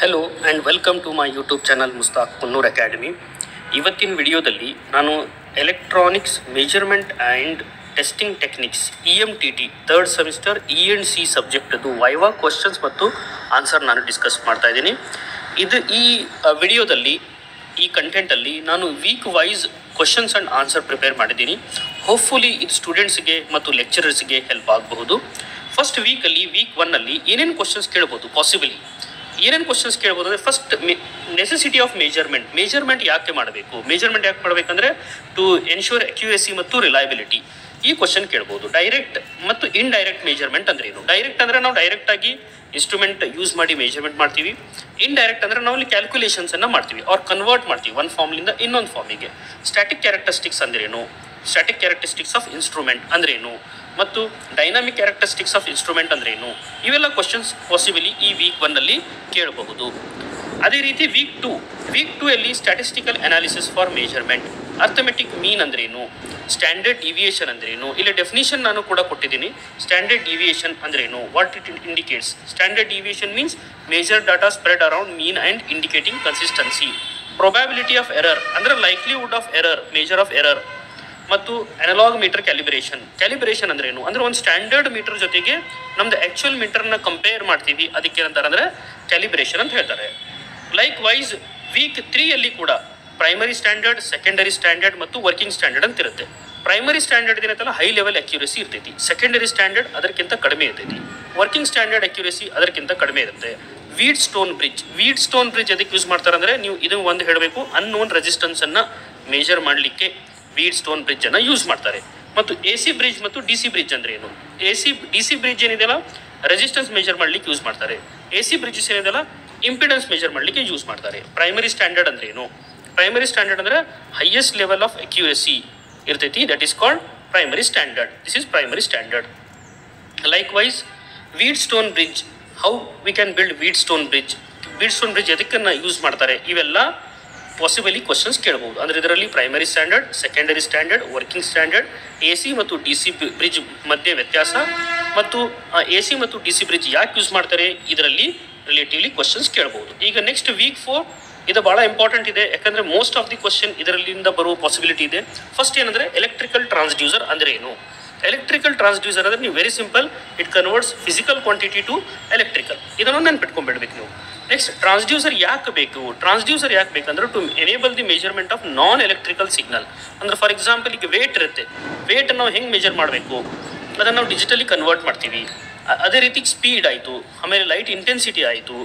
Hello and welcome to my YouTube channel Mushtaq Kunnur academy. ಇವತ್ತಿನ ವಿಡಿಯೋದಲ್ಲಿ ನಾನು electronics measurement and testing techniques EMTT third semester E&C ಸಬ್ಜೆಕ್ಟದು viva questions ಮತ್ತು answer ನಾನು discuss ಮಾಡ್ತಾ ಇದ್ದೀನಿ. ಈ ವಿಡಿಯೋದಲ್ಲಿ ಈ ಕಂಟೆಂಟಲ್ಲಿ ನಾನು week wise questions and answer prepare ಮಾಡಿದ್ದೀನಿ. ಹೋಪ್ಫುಲಿ ಇದು ಸ್ಟೂಡೆಂಟ್ಸ್ಗೆ ಮತ್ತು ಲೆಕ್ಚರರ್ಸ್ಗೆ ಹೆಲ್ಪ್ ಆಗಬಹುದು. ಫಸ್ಟ್ ವೀಕಲ್ಲಿ ವೀಕ್ 1ನಲ್ಲಿ ಏನೇನು ಕ್ವಶನ್ಸ್ ಕೇಳ್ಬೋದು ಪಾಸಿಬಲಿ ಏನೇನು ಕ್ವಶನ್ಸ್ ಕೇಳ್ಬೋದು ಅಂದರೆ ಫಸ್ಟ್ ನೆಸೆಸಿಟಿ ಆಫ್ ಮೆಜರ್ಮೆಂಟ್ ಯಾಕೆ ಮಾಡಬೇಕಂದ್ರೆ ಟು ಎನ್ಶೂರ್ ಅಕ್ಯುರೇಸಿ ಮತ್ತು ರಿಲಯಬಿಲಿಟಿ. ಈ ಕ್ವಶನ್ ಕೇಳ್ಬೋದು. ಡೈರೆಕ್ಟ್ ಮತ್ತು ಇನ್ಡೈರೆಕ್ಟ್ ಮೆಜರ್ಮೆಂಟ್ ಅಂದ್ರೆ ಏನು? ಡೈರೆಕ್ಟ್ ಅಂದರೆ ನಾವು ಡೈರೆಕ್ಟಾಗಿ ಇನ್ಸ್ಟ್ರೂಮೆಂಟ್ ಯೂಸ್ ಮಾಡಿ ಮೆಜರ್ಮೆಂಟ್ ಮಾಡ್ತೀವಿ. ಇನ್ಡೈರೆಕ್ಟ್ ಅಂದರೆ ನಾವು ಇಲ್ಲಿ ಕ್ಯಾಲ್ಕುಲೇಷನ್ಸನ್ನು ಮಾಡ್ತೀವಿ ಆರ್ ಕನ್ವರ್ಟ್ ಮಾಡ್ತೀವಿ ಒಂದು ಫಾರ್ಮ್ಲಿಂದ ಇನ್ನೊಂದು ಫಾರ್ಮಿಗೆ. ಸ್ಟ್ಯಾಟಿಕ್ ಕ್ಯಾರೆಕ್ಟರಿಸ್ಟಿಕ್ಸ್ ಅಂದ್ರೇನು, ಸ್ಟ್ಯಾಟಿಕ್ ಕ್ಯಾರೆಕ್ಟರಿಸ್ಟಿಕ್ಸ್ ಆಫ್ ಇನ್ಸ್ಟ್ರೂಮೆಂಟ್ ಅಂದ್ರೇನು ಮತ್ತು ಡೈನಾಮಿಕ್ ಕ್ಯಾರೆಕ್ಟರಿಸ್ಟಿಕ್ಸ್ ಆಫ್ ಇನ್ಸ್ಟ್ರೂಮೆಂಟ್ ಅಂದ್ರೇನು, ಇವೆಲ್ಲ ಕ್ವಶನ್ಸ್ ಪಾಸಿಬಲಿ ಈ ವೀಕ್ 1ನಲ್ಲಿ ಕೇಳಬಹುದು. ಅದೇ ರೀತಿ ವೀಕ್ 2 ಅಲ್ಲಿ statistical analysis for measurement, arithmetic mean ಅಂದ್ರೇನು, ಸ್ಟ್ಯಾಂಡರ್ಡ್ ಡಿವಿಯೇಷನ್ ಅಂದ್ರೇನು, ಇಲ್ಲಿ ಡೆಫಿನಿಷನ್ ನಾನು ಕೂಡ ಕೊಟ್ಟಿದ್ದೀನಿ. ಸ್ಟ್ಯಾಂಡರ್ಡ್ ಡಿವಿಯೇಷನ್ ಅಂದ್ರೇನು, what it indicates. Standard deviation means major data spread around mean and indicating consistency. Probability of error ಅಂದರೆ likelihood of error, major of error. ಮತ್ತು analogue metre calibration ಅಂದ್ರೇನು ಅಂದರೆ ಒಂದು ಸ್ಟ್ಯಾಂಡರ್ಡ್ ಮೀಟರ್ ಜೊತೆಗೆ ನಮ್ದು ಆ್ಯಕ್ಚುಯಲ್ ಮೀಟರ್ನ ಕಂಪೇರ್ ಮಾಡ್ತೀವಿ, ಅದಕ್ಕೆ ಏನಂತಾರೆ ಅಂದರೆ ಕ್ಯಾಲಿಬ್ರೇಷನ್ ಅಂತ ಹೇಳ್ತಾರೆ. ಲೈಕ್ ವೈಸ್ ವೀಕ್ 3ಯಲ್ಲಿ ಕೂಡ ಪ್ರೈಮರಿ ಸ್ಟ್ಯಾಂಡರ್ಡ್, ಸೆಕೆಂಡರಿ ಸ್ಟ್ಯಾಂಡರ್ಡ್ ಮತ್ತು ವರ್ಕಿಂಗ್ ಸ್ಟ್ಯಾಂಡರ್ಡ್ ಅಂತ ಇರುತ್ತೆ. ಪ್ರೈಮರಿ ಸ್ಟ್ಯಾಂಡರ್ಡ್ ಏನಂತಲ್ಲ ಹೈ ಲೆವೆಲ್ ಅಕ್ಯುರೇಸಿ ಇರ್ತೈತಿ, ಸೆಕೆಂಡರಿ ಸ್ಟ್ಯಾಂಡರ್ಡ್ ಅದಕ್ಕಿಂತ ಕಡಿಮೆ ಇರ್ತೈತಿ, ವರ್ಕಿಂಗ್ ಸ್ಟ್ಯಾಂಡರ್ಡ್ ಅಕ್ಯುರೇಸಿ ಅದಕ್ಕಿಂತ ಕಡಿಮೆ ಇರುತ್ತೆ. ವೀಟ್ ಸ್ಟೋನ್ ಬ್ರಿಡ್ಜ್ ಅದಕ್ಕೆ ಯೂಸ್ ಮಾಡ್ತಾರೆ ಅಂದರೆ ನೀವು ಇದನ್ನು ಒಂದು ಹೇಳಬೇಕು, ಅನ್ನೋನ್ ರೆಸಿಸ್ಟೆನ್ಸನ್ನು ಮೇಜರ್ ಮಾಡಲಿಕ್ಕೆ ವೀಟ್ ಸ್ಟೋನ್ ಬ್ರಿಡ್ಜ್ ಅನ್ನು ಯೂಸ್ ಮಾಡ್ತಾರೆ. ಮತ್ತು AC ಬ್ರಿಡ್ಜ್ ಮತ್ತು DC ಬ್ರಿಡ್ಜ್ ಅಂದ್ರೆ ಏನು? DC ಬ್ರಿಡ್ಜ್ ಏನಿದೆಯಲ್ಲ ರೆಸಿಸ್ಟೆನ್ಸ್ ಮೆಜರ್ ಮಾಡಲಿಕ್ಕೆ ಯೂಸ್ ಮಾಡ್ತಾರೆ. AC ಬ್ರಿಡ್ಜಸ್ ಏನಿದೆಯಲ್ಲ ಇಂಪಿಡೆನ್ಸ್ ಮೆಜರ್ ಮಾಡಲಿಕ್ಕೆ ಯೂಸ್ ಮಾಡ್ತಾರೆ. ಪ್ರೈಮರಿ ಸ್ಟ್ಯಾಂಡರ್ಡ್ ಅಂದ್ರೆ ಏನು? ಪ್ರೈಮರಿ ಸ್ಟ್ಯಾಂಡರ್ಡ್ ಅಂದರೆ ಹೈಯೆಸ್ಟ್ ಲೆವೆಲ್ ಆಫ್ ಅಕ್ಯುರೇಸಿ ಇರ್ತೈತಿ, that is called primary standard. This is primary standard. Likewise Wheatstone bridge, how we can build Wheatstone bridge ಎದಕ್ಕನ್ನು use ಮಾಡ್ತಾರೆ, ಇವೆಲ್ಲ possibly questions ಕೇಳಬಹುದು. ಅಂದರೆ ಇದರಲ್ಲಿ primary standard, secondary standard, working standard, AC ಮತ್ತು DC bridge ಮಧ್ಯೆ ವ್ಯತ್ಯಾಸ ಮತ್ತು AC ಮತ್ತು DC ಬ್ರಿಡ್ಜ್ ಯಾಕೆ ಯೂಸ್ ಮಾಡ್ತಾರೆ, ಇದರಲ್ಲಿ ರಿಲೇಟಿವ್ಲಿ ಕ್ವಶನ್ಸ್ ಕೇಳಬಹುದು. ಈಗ ನೆಕ್ಸ್ಟ್ ವೀಕ್ 4 ಇದು ಭಾಳ ಇಂಪಾರ್ಟೆಂಟ್ ಇದೆ, ಯಾಕಂದರೆ ಮೋಸ್ಟ್ ಆಫ್ ದಿ ಕ್ವಶನ್ ಇದರಲ್ಲಿಂದ ಬರುವ ಪಾಸಿಬಿಲಿಟಿ ಇದೆ. ಫಸ್ಟ್ ಏನಂದರೆ ಎಲೆಕ್ಟ್ರಿಕಲ್ ಟ್ರಾನ್ಸ್ಡ್ಯೂಸರ್ ಅಂದರೆ ಏನು? ಎಲೆಕ್ಟ್ರಿಕಲ್ ಟ್ರಾನ್ಸ್ಡ್ಯೂಸರ್ ಅಂದರೆ ನೀವು very simple, it converts physical quantity to electrical. ಇದನ್ನು ನೆನ್ಪಿಟ್ಕೊಂಡ್ಬಿಡ್ಬೇಕು ನೀವು. ನೆಕ್ಸ್ಟ್ ಟ್ರಾನ್ಸ್ಡ್ಯೂಸರ್ ಯಾಕೆ ಬೇಕಂದ್ರೆ to enable the measurement of non electrical signal. ಅಂದ್ರೆ ಫಾರ್ ಎಕ್ಸಾಂಪಲ್ ಈಗ ವೇಟ್ ಇರುತ್ತೆ, ವೇಟ್ ನಾವು ಹೆಂಗೆ ಮೆಜರ್ ಮಾಡಬೇಕು ಅದನ್ನು ನಾವು ಡಿಜಿಟಲಿ ಕನ್ವರ್ಟ್ ಮಾಡ್ತೀವಿ. ಅದೇ ರೀತಿ ಸ್ಪೀಡ್ ಆಯಿತು, ಆಮೇಲೆ ಲೈಟ್ ಇಂಟೆನ್ಸಿಟಿ ಆಯಿತು,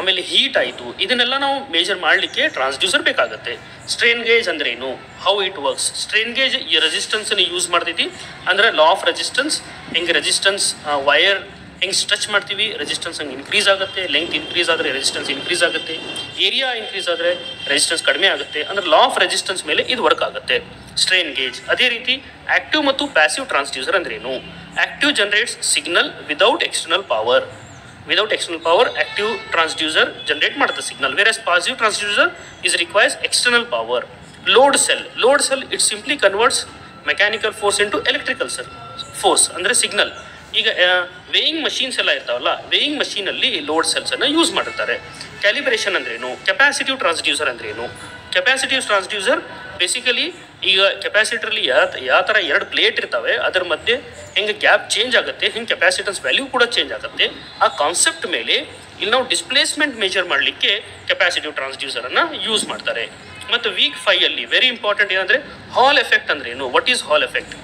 ಆಮೇಲೆ ಹೀಟ್ ಆಯಿತು, ಇದನ್ನೆಲ್ಲ ನಾವು ಮೇಜರ್ ಮಾಡಲಿಕ್ಕೆ ಟ್ರಾನ್ಸ್ಡ್ಯೂಸರ್ ಬೇಕಾಗುತ್ತೆ. ಸ್ಟ್ರೇನ್ ಗೇಜ್ ಅಂದ್ರೆ ಏನು, how it works. Strain gauge ಈ ರೆಸಿಸ್ಟೆನ್ಸನ್ನು ಯೂಸ್ ಮಾಡ್ತೈತಿ, ಅಂದರೆ ಲಾ ಆಫ್ ರೆಸಿಸ್ಟೆನ್ಸ್, ಹೆಂಗೆ ರೆಸಿಸ್ಟೆನ್ಸ್ ವೈರ್ ಹೆಂಗೆ ಸ್ಟ್ರೆಚ್ ಮಾಡ್ತೀವಿ, ರೆಸಿಸ್ಟೆನ್ಸ್ ಹಂಗೆ ಇನ್ಕ್ರೀಸ್ ಆಗುತ್ತೆ, ಲೆಂತ್ ಇನ್ಕ್ರೀಸ್ ಆದರೆ ರೆಸಿಸ್ಟೆನ್ಸ್ ಇನ್ಕ್ರೀಸ್ ಆಗುತ್ತೆ, ಏರಿಯಾ ಇನ್ಕ್ರೀಸ್ ಆದರೆ ರೆಸಿಸ್ಟೆನ್ಸ್ ಕಡಿಮೆ ಆಗುತ್ತೆ, ಅಂದರೆ ಲಾ ಆಫ್ ರೆಸಿಸ್ಟೆನ್ಸ್ ಮೇಲೆ ಇದು ವರ್ಕ್ ಆಗುತ್ತೆ ಸ್ಟ್ರೇನ್ ಗೇಜ್. ಅದೇ ರೀತಿ ಆಕ್ಟಿವ್ ಮತ್ತು ಪ್ಯಾಸಿವ್ ಟ್ರಾನ್ಸ್ಡ್ಯೂಸರ್ ಅಂದ್ರೇನು? Active generates signal without external power active transducer generate ಮಾಡುತ್ತೆ signal, whereas passive transducer is requires external power. Load cell it simply converts mechanical force into electrical force ಅಂದರೆ signal. ಈಗ weighing machines ಎಲ್ಲ ಇರ್ತಾವಲ್ಲ, ವೇಯಿಂಗ್ ಮಷೀನಲ್ಲಿ load ಸೆಲ್ಸನ್ನು use ಮಾಡಿರ್ತಾರೆ. Calibration ಅಂದ್ರೇನು? ಕೆಪಾಸಿಟಿವ್ ಟ್ರಾನ್ಸ್ಡ್ಯೂಸರ್ ಅಂದ್ರೇನು? ಕೆಪಾಸಿಟಿವ್ ಟ್ರಾನ್ಸ್ಡ್ಯೂಸರ್ ಬೇಸಿಕಲಿ ಈಗ ಕೆಪಾಸಿಟರಲ್ಲಿ ಯಾವ ಥರ 2 ಪ್ಲೇಟ್ ಇರ್ತವೆ, ಅದರ ಮಧ್ಯೆ ಹೆಂಗೆ ಗ್ಯಾಪ್ ಚೇಂಜ್ ಆಗುತ್ತೆ, ಹೆಂಗೆ ಕೆಪಾಸಿಟನ್ಸ್ ವ್ಯಾಲ್ಯೂ ಕೂಡ ಚೇಂಜ್ ಆಗುತ್ತೆ, ಆ ಕಾನ್ಸೆಪ್ಟ್ ಮೇಲೆ ಇಲ್ಲಿ ನಾವು ಡಿಸ್ಪ್ಲೇಸ್ಮೆಂಟ್ ಮೆಜರ್ ಮಾಡಲಿಕ್ಕೆ ಕೆಪಾಸಿಟಿವ್ ಟ್ರಾನ್ಸ್ಡ್ಯೂಸರನ್ನು ಯೂಸ್ ಮಾಡ್ತಾರೆ. ಮತ್ತು ವೀಕ್ 5 ಅಲ್ಲಿ ವೆರಿ ಇಂಪಾರ್ಟೆಂಟ್ ಏನಂದರೆ ಹಾಲ್ ಎಫೆಕ್ಟ್ ಅಂದ್ರೇನು? What is hall effect?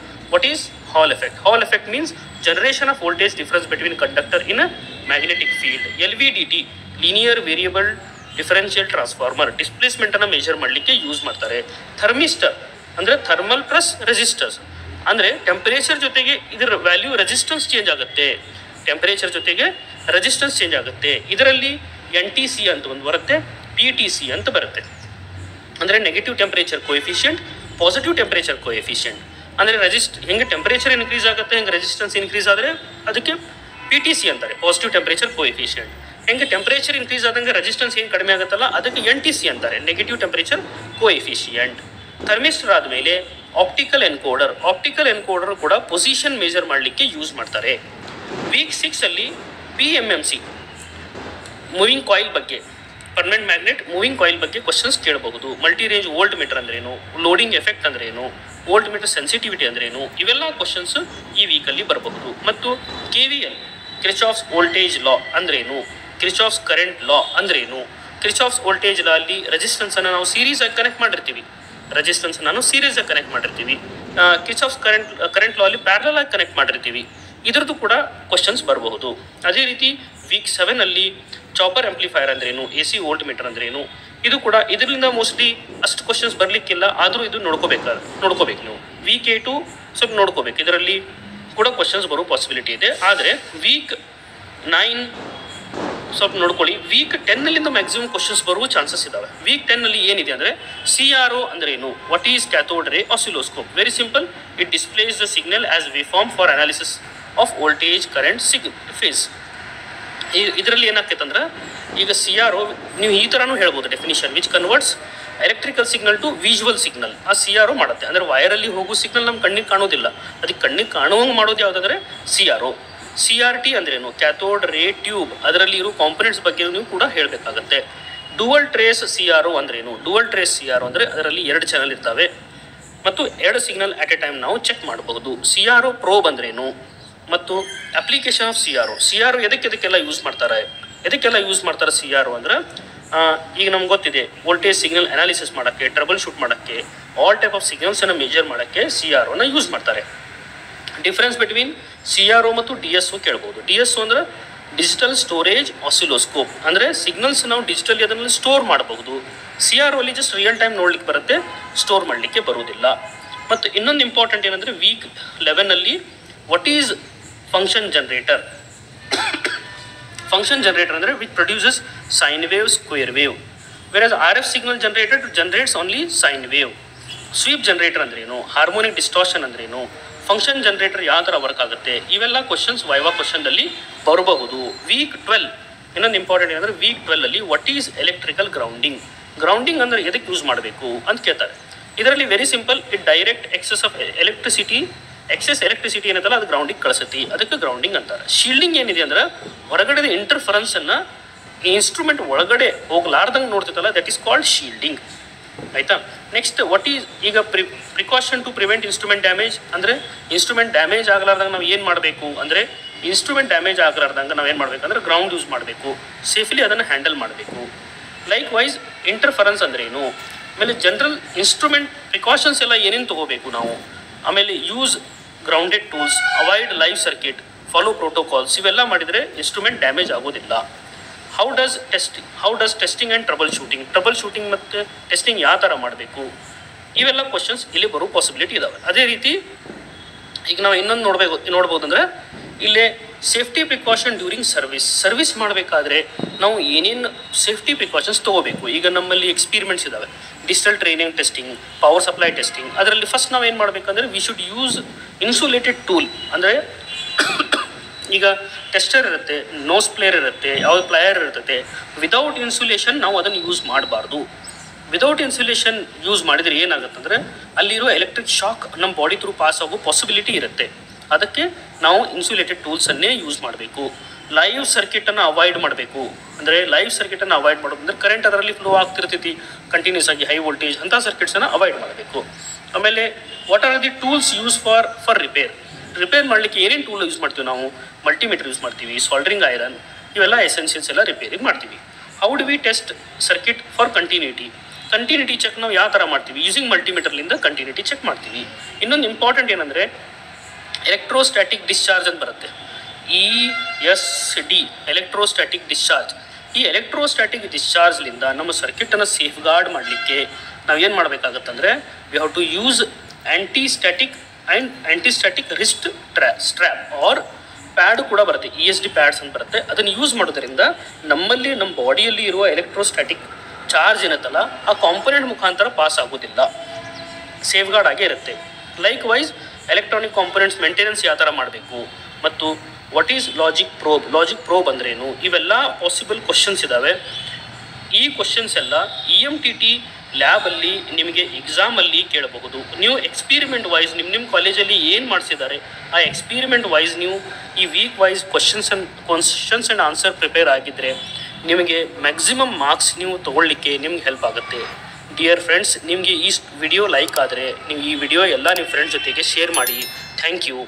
Hall effect means generation of voltage difference between conductor in a magnetic field. LVDT linear variable differential transformer displacement ಅನ್ನು measure ಮಾಡಲಿಕ್ಕೆ use ಮಾಡ್ತಾರೆ. Thermistor ಅಂದರೆ thermal plus resistors, ಅಂದರೆ temperature ಜೊತೆಗೆ ಇದರ value resistance change ಆಗುತ್ತೆ. ಇದರಲ್ಲಿ NTC ಅಂತ ಒಂದು ಬರುತ್ತೆ, PTC ಅಂತ ಬರುತ್ತೆ, ಅಂದರೆ negative temperature coefficient, positive temperature coefficient. ಅಂದರೆ ಹೆಂಗೆ ಟೆಂಪರೇಚರ್ ಇನ್ಕ್ರೀಸ್ ಆಗುತ್ತೆ, ಹೆಂಗೆ ರೆಸಿಸ್ಟೆನ್ಸ್ ಇನ್ಕ್ರೀಸ್ ಆದರೆ ಅದಕ್ಕೆ PTC ಅಂತಾರೆ, ಪಾಸಿಟಿವ್ ಟೆಂಪರೇಚರ್ ಕೋಎಫಿಷಿಯಂಟ್. ಹೆಂಗೆ ಟೆಂಪರೇಚರ್ ಇನ್ಕ್ರೀಸ್ ಆದಂಗೆ ರೆಸಿಸ್ಟೆನ್ಸ್ ಏನು ಕಡಿಮೆ ಆಗುತ್ತಲ್ಲ ಅದಕ್ಕೆ NTC ಅಂತಾರೆ, ನೆಗೆಟಿವ್ ಟೆಂಪರೇಚರ್ ಕೋಎಫಿಷಿಯಂಟ್. ಥರ್ಮಿಸ್ಟರ್ ಆದಮೇಲೆ ಆಪ್ಟಿಕಲ್ ಎನ್ಕೋಡರ್ ಕೂಡ ಪೊಸಿಷನ್ ಮೆಜರ್ ಮಾಡಲಿಕ್ಕೆ ಯೂಸ್ ಮಾಡ್ತಾರೆ. ವೀಕ್ 6 ಅಲ್ಲಿ PMMC ಮೂವಿಂಗ್ ಕಾಯಿಲ್ ಬಗ್ಗೆ ಪರ್ಮನೆಂಟ್ ಮ್ಯಾಗ್ನೆಟ್ ಮೂವಿಂಗ್ ಕಾಯಿಲ್ ಬಗ್ಗೆ ಕ್ವಶನ್ಸ್ ಕೇಳಬಹುದು. ಮಲ್ಟಿ ರೇಂಜ್ ವೋಲ್ಟ್ ಮೀಟರ್ ಅಂದ್ರೇನು, ಲೋಡಿಂಗ್ ಎಫೆಕ್ಟ್ ಅಂದ್ರೇನು, ವೋಲ್ಟ್ ಮೀಟರ್ ಸೆನ್ಸಿಟಿವಿಟಿ ಅಂದ್ರೇನು, ಇವೆಲ್ಲ ಕ್ವಶನ್ಸ್ ಈ ವೀಕಲ್ಲಿ ಬರಬಹುದು. ಮತ್ತು KVL ಕ್ರಿಚಾಫ್ಸ್ ವೋಲ್ಟೇಜ್ ಲಾ ಅಂದ್ರೇನು, ಕ್ರಿಚಾಫ್ಸ್ ಕರೆಂಟ್ ಲಾ ಅಂದ್ರೇನು, ಕ್ರಿಚಾಫ್ಸ್ ವೋಲ್ಟೇಜ್ ಲಾ ಅಲ್ಲಿ ರೆಸಿಸ್ಟೆನ್ಸ್ ಅನ್ನು ನಾವು ಸೀರೀಸ್ ಆಗಿ ಕನೆಕ್ಟ್ ಮಾಡಿರ್ತೀವಿ, ರೆಸಿಸ್ಟೆನ್ಸ್ ನಾನು ಸೀರೀಸ್ ಆಗಿ ಕನೆಕ್ಟ್ ಮಾಡಿರ್ತೀವಿ. ಕ್ರಿಚಾಫ್ಸ್ ಕರೆಂಟ್ ಲಾ ಅಲ್ಲಿ ಪ್ಯಾರಲಲ್ ಆಗಿ ಕನೆಕ್ಟ್ ಮಾಡಿರ್ತೀವಿ. ಇದರದ್ದು ಕೂಡ ಕ್ವಶನ್ಸ್ ಬರಬಹುದು. ಅದೇ ರೀತಿ ವೀಕ್ 7 ಅಲ್ಲಿ ಚಾಪರ್ ಆಂಪ್ಲಿಫೈರ್ ಅಂದ್ರೇನು, AC ವೋಲ್ಟ್ ಮೀಟರ್ ಅಂದ್ರೇನು, ಇದು ಕೂಡ ಇದರಿಂದ ಮೋಸ್ಟ್ಲಿ ಅಷ್ಟು ಕ್ವಶನ್ಸ್ ಬರಲಿಕ್ಕಿಲ್ಲ, ಆದರೂ ಇದು ನೋಡ್ಕೋಬೇಕು ನೀವು. ವೀಕ್ 8 ಸ್ವಲ್ಪ ನೋಡ್ಕೋಬೇಕು, ಇದರಲ್ಲಿ ಕೂಡ ಕ್ವಶನ್ಸ್ ಬರೋ ಪಾಸಿಬಿಲಿಟಿ ಇದೆ. ಆದರೆ ವೀಕ್ 9 ಸ್ವಲ್ಪ ನೋಡ್ಕೊಳ್ಳಿ. ವೀಕ್ 10 ಮ್ಯಾಕ್ಸಿಮಮ್ ಕ್ವಶನ್ಸ್ ಬರುವ ಚಾನ್ಸಸ್ ಇದಾವೆ. ವೀಕ್ 10 ಏನಿದೆ ಅಂದರೆ CRO ಅಂದ್ರೇನು, what is cathode ray oscilloscope. Very simple, it displays the signal as wave form for analysis of voltage current phase. ಇದರಲ್ಲಿ ಏನಾಗ್ತೈತೆ ಅಂದ್ರೆ ಈಗ CRO ನೀವು ಈ ಥರನೂ ಹೇಳ್ಬೋದು definition, which converts electrical signal to visual signal. ಆ CRO ಮಾಡುತ್ತೆ. ಅಂದರೆ ವೈರಲ್ಲಿ ಹೋಗೋ ಸಿಗ್ನಲ್ ನಮ್ಮ ಕಣ್ಣಿಗೆ ಕಾಣೋದಿಲ್ಲ, ಅದಕ್ಕೆ ಕಣ್ಣಿಗೆ ಕಾಣುವಂಗೆ ಮಾಡೋದು ಯಾವುದಂದ್ರೆ CRO. CRT ಅಂದ್ರೇನು, ಕ್ಯಾಥೋಡ್ ರೇ ಟ್ಯೂಬ್. ಅದರಲ್ಲಿ ಇರೋ ಕಾಂಪೊನೆಂಟ್ಸ್ ಬಗ್ಗೆ ನೀವು ಕೂಡ ಹೇಳಬೇಕಾಗತ್ತೆ. ಡುವಲ್ ಟ್ರೇಸ್ CRO ಅಂದ್ರೇನು, ಡುವಲ್ ಟ್ರೇಸ್ CRO ಅಂದರೆ ಅದರಲ್ಲಿ 2 ಚಾನಲ್ ಇರ್ತವೆ ಮತ್ತು 2 ಸಿಗ್ನಲ್ ಅಟ್ ಎ ಟೈಮ್ ನಾವು ಚೆಕ್ ಮಾಡಬಹುದು. CRO ಪ್ರೋಬ್ ಅಂದ್ರೇನು ಮತ್ತು ಅಪ್ಲಿಕೇಶನ್ ಆಫ್ CRO ಎದಕ್ಕೆಲ್ಲ ಯೂಸ್ ಮಾಡ್ತಾರೆ CRO ಅಂದ್ರೆ ಈಗ ನಮ್ಗೆ ಗೊತ್ತಿದೆ, ವೋಲ್ಟೇಜ್ ಸಿಗ್ನಲ್ ಅನಾಲಿಸಿಸ್ ಮಾಡೋಕ್ಕೆ, ಟ್ರಬಲ್ ಶೂಟ್ ಮಾಡೋಕ್ಕೆ, ಆಲ್ ಟೈಪ್ ಆಫ್ ಸಿಗ್ನಲ್ಸನ್ನು ಮೆಜರ್ ಮಾಡೋಕ್ಕೆ CROನ ಯೂಸ್ ಮಾಡ್ತಾರೆ. ಡಿಫ್ರೆನ್ಸ್ ಬಿಟ್ವೀನ್ CRO ಮತ್ತು DSO ಕೇಳ್ಬೋದು. DSO ಅಂದ್ರೆ ಡಿಜಿಟಲ್ ಸ್ಟೋರೇಜ್ ಆಸಿಲೋಸ್ಕೋಪ್, ಅಂದರೆ ಸಿಗ್ನಲ್ಸ್ ನಾವು ಡಿಜಿಟಲಿ ಅದನ್ನು ಸ್ಟೋರ್ ಮಾಡಬಹುದು. CRO ಅಲ್ಲಿ ಜಸ್ಟ್ ರಿಯಲ್ ಟೈಮ್ ನೋಡ್ಲಿಕ್ಕೆ ಬರುತ್ತೆ, ಸ್ಟೋರ್ ಮಾಡಲಿಕ್ಕೆ ಬರುವುದಿಲ್ಲ. ಮತ್ತು ಇನ್ನೊಂದು ಇಂಪಾರ್ಟೆಂಟ್ ಏನಂದರೆ week 11 what is function generator. Function generator ಅಂದರೆ which produces sine wave, square wave, whereas RF signal generator generates only sine wave. Sweep generator ಅಂದ್ರೇನು, ಹಾರ್ಮೋನಿಕ್ ಡಿಸ್ಟಾರ್ಷನ್ ಅಂದ್ರೇನು, ಫಂಕ್ಷನ್ ಜನರೇಟರ್ ಯಾವ ಥರ ವರ್ಕ್ ಆಗುತ್ತೆ, ಇವೆಲ್ಲ ಕ್ವಶನ್ಸ್ ವೈವಾ ಕ್ವಶನ್ದಲ್ಲಿ ಬರಬಹುದು. Weak 12 ಇನ್ನೊಂದು important ಏನಂದರೆ week 12 what is electrical grounding ಅಂದರೆ ಎದಕ್ಕೆ ಯೂಸ್ ಮಾಡಬೇಕು ಅಂತ ಕೇಳ್ತಾರೆ. ಇದರಲ್ಲಿ very simple, it direct excess electricity ಏನಂತಲ್ಲ ಅದು ಗ್ರೌಂಡಿಗೆ ಕಳಿಸುತ್ತೆ, ಅದಕ್ಕೆ ಗ್ರೌಂಡಿಂಗ್ ಅಂತಾರೆ. ಶೀಲ್ಡಿಂಗ್ ಏನಿದೆ ಅಂದ್ರೆ ಹೊರಗಡೆ ಇಂಟರ್ಫರೆನ್ಸನ್ನು ಇನ್ಸ್ಟ್ರೂಮೆಂಟ್ ಒಳಗಡೆ ಹೋಗ್ಲಾರ್ದಂಗೆ ನೋಡ್ತಿತ್ತಲ್ಲ, ದಟ್ ಈಸ್ ಕಾಲ್ಡ್ ಶೀಲ್ಡಿಂಗ್. ಆಯಿತಾ. ನೆಕ್ಸ್ಟ್ ವಾಟ್ ಈಸ್ ಈಗ precaution to prevent instrument damage ಅಂದರೆ ಇನ್ಸ್ಟ್ರೂಮೆಂಟ್ ಡ್ಯಾಮೇಜ್ ಆಗಲಾರ್ದಂಗೆ ನಾವು ಏನು ಮಾಡಬೇಕು ಅಂದರೆ ಇನ್ಸ್ಟ್ರೂಮೆಂಟ್ ಡ್ಯಾಮೇಜ್ ಆಗಲಾರ್ದಂಗೆ ನಾವು ಏನು ಮಾಡಬೇಕಂದ್ರೆ ಗ್ರೌಂಡ್ ಯೂಸ್ ಮಾಡಬೇಕು, ಸೇಫ್ಲಿ ಅದನ್ನು ಹ್ಯಾಂಡಲ್ ಮಾಡಬೇಕು. ಲೈಕ್ ವೈಸ್ ಇಂಟರ್ಫರೆನ್ಸ್ ಅಂದ್ರೇನು, ಆಮೇಲೆ ಜನರಲ್ ಇನ್ಸ್ಟ್ರೂಮೆಂಟ್ ಪ್ರಿಕಾಷನ್ಸ್ ಎಲ್ಲ ಏನೇನು ತೊಗೋಬೇಕು ನಾವು, ಆಮೇಲೆ use grounded tools, avoid live circuit, follow protocols, ಇವೆಲ್ಲ ಮಾಡಿದರೆ ಇನ್ಸ್ಟ್ರೂಮೆಂಟ್ ಡ್ಯಾಮೇಜ್ ಆಗೋದಿಲ್ಲ. How does testing and trouble shooting ಮತ್ತು ಟೆಸ್ಟಿಂಗ್ ಯಾವ ಥರ ಮಾಡಬೇಕು, ಇವೆಲ್ಲ ಕ್ವಶನ್ಸ್ ಇಲ್ಲಿ ಬರೋ ಪಾಸಿಬಿಲಿಟಿ ಇದಾವೆ. ಅದೇ ರೀತಿ ಈಗ ನಾವು ಇನ್ನೊಂದು ನೋಡ್ಬೋದು ಅಂದರೆ ಇಲ್ಲೇ ಸೇಫ್ಟಿ ಪ್ರಿಕಾಷನ್ ಡ್ಯೂರಿಂಗ್ ಸರ್ವಿಸ್ ಮಾಡಬೇಕಾದ್ರೆ ನಾವು ಏನೇನು ಸೇಫ್ಟಿ ಪ್ರಿಕಾಷನ್ಸ್ ತೊಗೋಬೇಕು. ಈಗ ನಮ್ಮಲ್ಲಿ ಎಕ್ಸ್ಪೀರಿಮೆಂಟ್ಸ್ ಇದ್ದಾವೆ, digital training testing, power supply testing. ಅದರಲ್ಲಿ ಫಸ್ಟ್ ನಾವು ಏನು ಮಾಡಬೇಕಂದ್ರೆ we should use insulated tool. ಅಂದರೆ ಈಗ ಟೆಸ್ಟರ್ ಇರುತ್ತೆ, ನೋಸ್ ಪ್ಲೇಯರ್ ಇರುತ್ತೆ, ಯಾವ್ದು ಪ್ಲೇಯರ್ ಇರ್ತದೆ. ವಿದೌಟ್ ಇನ್ಸುಲೇಷನ್ ನಾವು ಅದನ್ನು ಯೂಸ್ ಮಾಡಬಾರ್ದು. ವಿದೌಟ್ ಇನ್ಸುಲೇಷನ್ ಯೂಸ್ ಮಾಡಿದರೆ ಏನಾಗುತ್ತಂದರೆ ಅಲ್ಲಿರೋ ಎಲೆಕ್ಟ್ರಿಕ್ ಶಾಕ್ ನಮ್ಮ ಬಾಡಿ ಥ್ರೂ ಪಾಸ್ ಆಗೋ ಪಾಸಿಬಿಲಿಟಿ ಇರುತ್ತೆ. ಅದಕ್ಕೆ ನಾವು ಇನ್ಸುಲೇಟೆಡ್ ಟೂಲ್ಸನ್ನೇ ಯೂಸ್ ಮಾಡಬೇಕು. ಲೈವ್ ಸರ್ಕಿಟನ್ನು ಅವಾಯ್ಡ್ ಮಾಡಬೇಕು. ಅಂದರೆ ಲೈವ್ ಸರ್ಕಿಟನ್ನು ಅವಾಯ್ಡ್ ಮಾಡೋದಂದ್ರೆ ಕರೆಂಟ್ ಅದರಲ್ಲಿ ಫ್ಲೋ ಆಗ್ತಿರ್ತೈತಿ ಕಂಟಿನ್ಯೂಸ್ ಆಗಿ, ಹೈ ವೋಲ್ಟೇಜ್ ಅಂಥ ಸರ್ಕಿಟ್ಸನ್ನು ಅವಾಯ್ಡ್ ಮಾಡಬೇಕು. ಆಮೇಲೆ what are the tools use for repair ಮಾಡಲಿಕ್ಕೆ ಏನೇನು ಟೂಲ್ ಯೂಸ್ ಮಾಡ್ತೀವಿ ನಾವು, ಮಲ್ಟಿಮೀಟರ್ ಯೂಸ್ ಮಾಡ್ತೀವಿ, ಸಾಲ್ಡ್ರಿಂಗ್ ಐರನ್, ಇವೆಲ್ಲ ಎಸೆನ್ಷಿಯಲ್ಸ್ ಎಲ್ಲ ರಿಪೇರಿಗೆ ಮಾಡ್ತೀವಿ. How do we test circuit for continuity check ನಾವು ಯಾವ ಥರ ಮಾಡ್ತೀವಿ, ಯೂಸಿಂಗ್ ಮಲ್ಟಿಮೀಟರ್ಲಿಂದ ಕಂಟಿನ್ಯೂಟಿ ಚೆಕ್ ಮಾಡ್ತೀವಿ. ಇನ್ನೊಂದು ಇಂಪಾರ್ಟೆಂಟ್ ಏನಂದರೆ ಎಲೆಕ್ಟ್ರೋಸ್ಟ್ಯಾಟಿಕ್ ಡಿಸ್ಚಾರ್ಜ್ ಅಂತ ಬರುತ್ತೆ, ESD, ಎಲೆಕ್ಟ್ರೋಸ್ಟ್ಯಾಟಿಕ್ ಡಿಸ್ಚಾರ್ಜ್. ಈ ಎಲೆಕ್ಟ್ರೋಸ್ಟ್ಯಾಟಿಕ್ ಡಿಸ್ಚಾರ್ಜ್ಲಿಂದ ನಮ್ಮ ಸರ್ಕಿಟನ್ನು ಸೇಫ್ ಗಾರ್ಡ್ ಮಾಡಲಿಕ್ಕೆ ನಾವು ಏನು ಮಾಡಬೇಕಾಗತ್ತಂದರೆ we have to use antistatic wrist strap or pad ಕೂಡ ಬರುತ್ತೆ, ESD ಪ್ಯಾಡ್ಸ್ ಅಂತ ಬರುತ್ತೆ. ಅದನ್ನು ಯೂಸ್ ಮಾಡೋದ್ರಿಂದ ನಮ್ಮಲ್ಲಿ ನಮ್ಮ ಬಾಡಿಯಲ್ಲಿ ಇರುವ ಎಲೆಕ್ಟ್ರೋಸ್ಟ್ಯಾಟಿಕ್ ಚಾರ್ಜ್ ಏನತ್ತಲ್ಲ ಆ ಕಾಂಪೊನೆಂಟ್ ಮುಖಾಂತರ ಪಾಸ್ ಆಗೋದಿಲ್ಲ, ಸೇಫ್ ಗಾರ್ಡ್ ಆಗೇ ಇರುತ್ತೆ. Likewise electronic components maintenance ಯಾವ ಥರ ಮಾಡಬೇಕು ಮತ್ತು ವಾಟ್ ಈಸ್ ಲಾಜಿಕ್ ಪ್ರೋಬ್ ಅಂದ್ರೇನು, ಇವೆಲ್ಲ ಪಾಸಿಬಲ್ ಕ್ವಶನ್ಸ್ ಇದ್ದಾವೆ. ಈ ಕ್ವಶನ್ಸ್ ಎಲ್ಲ EMTT ಲ್ಯಾಬಲ್ಲಿ ನಿಮಗೆ ಎಕ್ಸಾಮಲ್ಲಿ ಕೇಳಬಹುದು. ನೀವು ಎಕ್ಸ್ಪೀರಿಮೆಂಟ್ ವೈಸ್ ನಿಮ್ಮ ಕಾಲೇಜಲ್ಲಿ ಏನು ಮಾಡಿಸಿದ್ದಾರೆ ಆ ಎಕ್ಸ್ಪೀರಿಮೆಂಟ್ ವೈಸ್ ನೀವು ಈ week wise questions and answer prepare ಆಗಿದ್ದರೆ ನಿಮಗೆ ಮ್ಯಾಕ್ಸಿಮಮ್ ಮಾರ್ಕ್ಸ್ ನೀವು ತೊಗೊಳ್ಳಿಕ್ಕೆ ನಿಮ್ಗೆ ಹೆಲ್ಪ್ ಆಗುತ್ತೆ. ಡಿಯರ್ ಫ್ರೆಂಡ್ಸ್, ನಿಮಗೆ ಈ ವಿಡಿಯೋ ಲೈಕ್ ಆದರೆ ನೀವು ಈ ವಿಡಿಯೋ ಎಲ್ಲ ನಿಮ್ಮ ಫ್ರೆಂಡ್ಸ್ ಜೊತೆಗೆ ಶೇರ್ ಮಾಡಿ. Thank you.